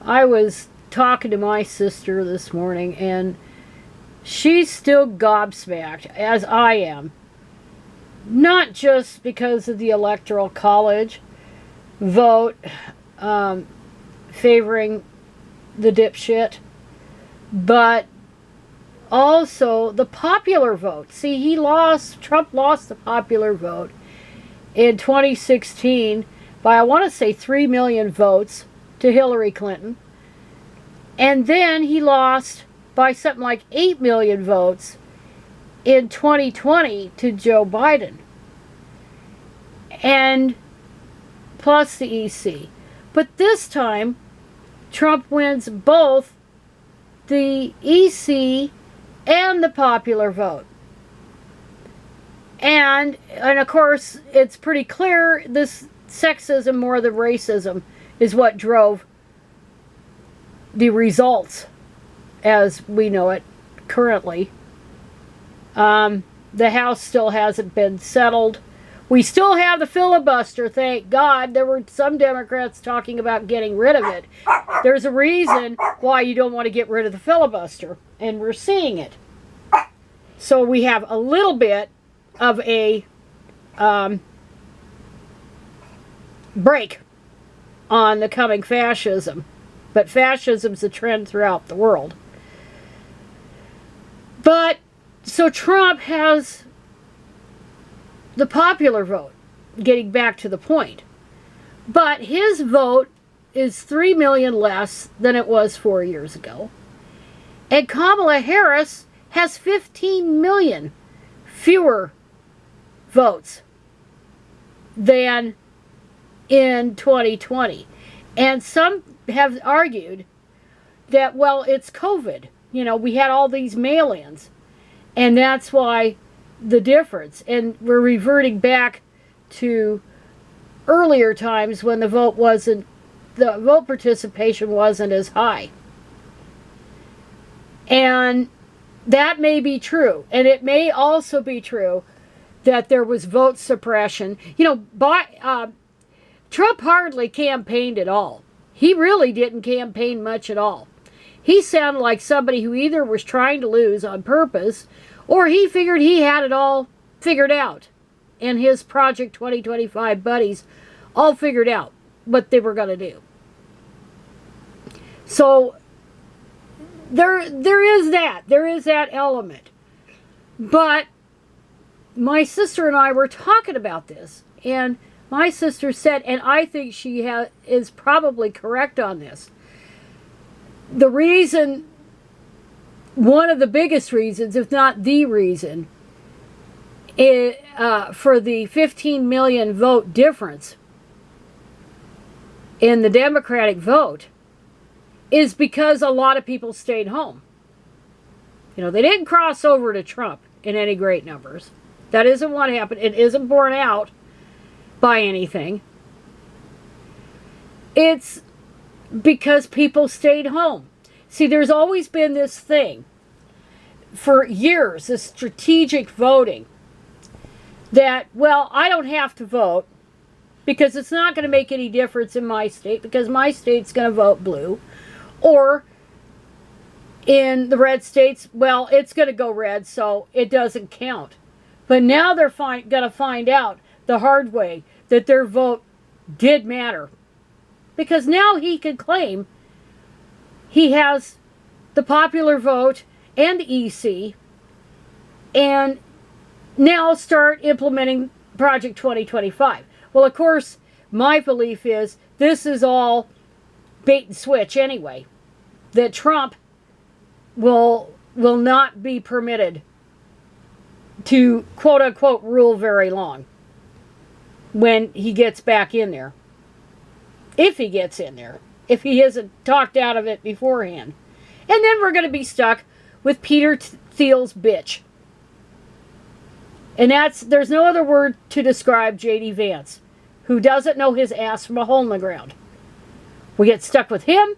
I was talking to my sister this morning, and she's still gobsmacked, as I am. Not just because of the Electoral College vote favoring the dipshit, but also the popular vote. See, Trump lost the popular vote in 2016 by, I want to say, 3 million votes to Hillary Clinton. And then he lost by something like 8 million votes in 2020 to Joe Biden. And plus the EC. But this time, Trump wins both the EC and the popular vote. And of course, it's pretty clear this sexism more than racism is what drove the results as we know it currently. The House still hasn't been settled. We still have the filibuster, thank God. There were some Democrats talking about getting rid of it. There's a reason why you don't want to get rid of the filibuster, and we're seeing it. So we have a little bit of a break on the coming fascism. But fascism's a trend throughout the world. But, so Trump has the popular vote, getting back to the point. But his vote is 3 million less than it was 4 years ago. And Kamala Harris has 15 million fewer votes than in 2020. And some have argued that, well, it's COVID. You know, we had all these mail-ins. And that's why the difference. And we're reverting back to earlier times when the vote participation wasn't as high. And that may be true. And it may also be true that there was vote suppression. You know, Trump hardly campaigned at all. He really didn't campaign much at all. He sounded like somebody who either was trying to lose on purpose, or he figured he had it all figured out. And his Project 2025 buddies all figured out what they were going to do. So there is that element. But my sister and I were talking about this, and my sister said, and I think she is probably correct on this, the reason, one of the biggest reasons, if not the reason, for the 15 million vote difference in the Democratic vote is because a lot of people stayed home. You know, they didn't cross over to Trump in any great numbers. That isn't what happened. It isn't borne out by anything. It's because people stayed home. See, there's always been this thing for years, this strategic voting, that, well, I don't have to vote because it's not going to make any difference in my state because my state's going to vote blue. Or in the red states, well, it's going to go red, so it doesn't count. But now they're going to find out the hard way that their vote did matter. Because now he can claim he has the popular vote and the EC, and now start implementing Project 2025. Well, of course, my belief is this is all bait and switch anyway. That Trump will not be permitted to, quote-unquote, rule very long when he gets back in there. If he gets in there. If he isn't talked out of it beforehand. And then we're going to be stuck with Peter Thiel's bitch. And there's no other word to describe J.D. Vance, who doesn't know his ass from a hole in the ground. We get stuck with him,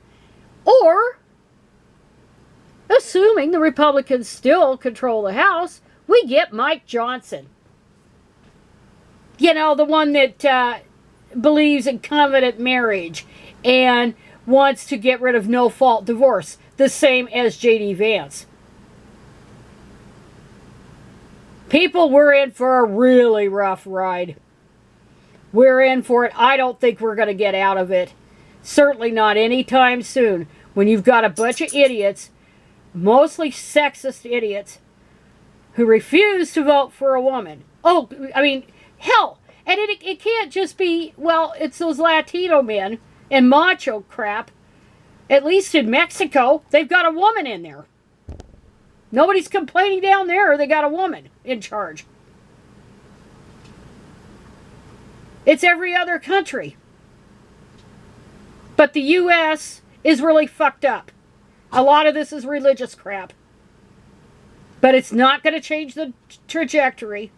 or, assuming the Republicans still control the House, we get Mike Johnson. You know, the one that believes in covenant marriage and wants to get rid of no-fault divorce, the same as J.D. Vance. People, we're in for a really rough ride. We're in for it. I don't think we're going to get out of it. Certainly not anytime soon. When you've got a bunch of idiots, mostly sexist idiots, who refuse to vote for a woman. Oh, I mean, hell. And it can't just be, well, it's those Latino men and macho crap. At least in Mexico, they've got a woman in there. Nobody's complaining down there. They got a woman in charge. It's every other country. But the U.S. is really fucked up. A lot of this is religious crap. But it's not going to change the trajectory.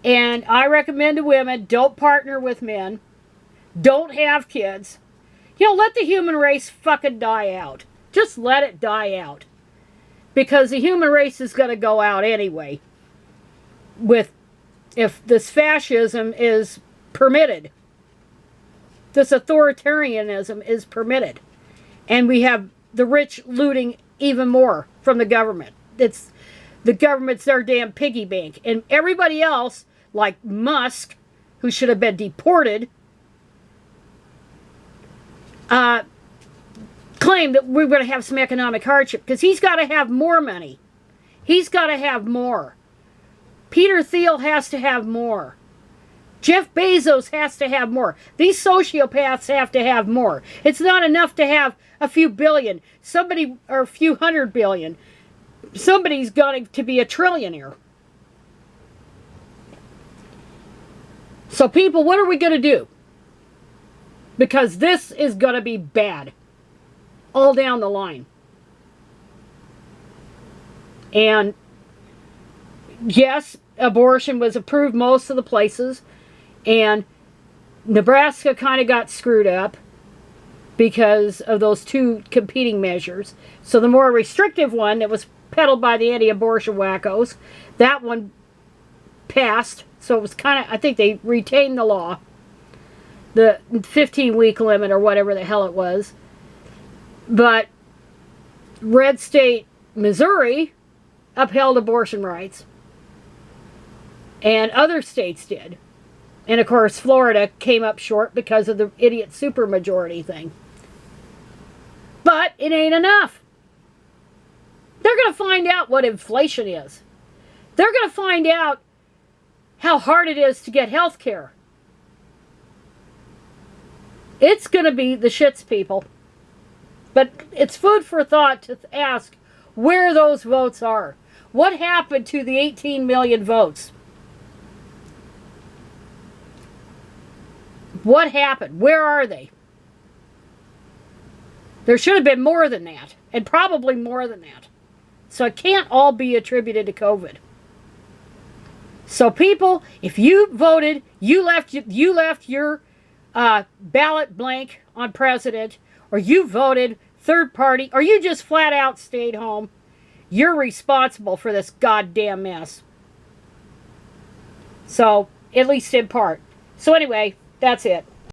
And I recommend to women, don't partner with men. Don't have kids. You know, let the human race fucking die out. Just let it die out. Because the human race is going to go out anyway. If this fascism is permitted. This authoritarianism is permitted. And we have the rich looting even more from the government. The government's their damn piggy bank. And everybody else, like Musk, who should have been deported, claim that we're going to have some economic hardship because he's got to have more money. He's got to have more. Peter Thiel has to have more. Jeff Bezos has to have more. These sociopaths have to have more. It's not enough to have a few billion. Somebody, or a few hundred billion. Somebody's got to be a trillionaire. So people, what are we going to do? Because this is going to be bad. All down the line. And yes, abortion was approved most of the places. And Nebraska kind of got screwed up because of those two competing measures. So the more restrictive one that was peddled by the anti-abortion wackos, that one passed. So it was kind of, I think they retained the law. The 15-week limit or whatever the hell it was. But red state Missouri upheld abortion rights. And other states did. And of course Florida came up short because of the idiot supermajority thing. But it ain't enough. They're going to find out what inflation is. They're going to find out how hard it is to get health care. It's going to be the shits, people. But it's food for thought to ask where those votes are. What happened to the 18 million votes? What happened? Where are they? There should have been more than that. And probably more than that. So it can't all be attributed to COVID. So people, if you voted, you left your ballot blank on president, or you voted third party, or you just flat out stayed home, you're responsible for this goddamn mess. So, at least in part. So anyway, that's it.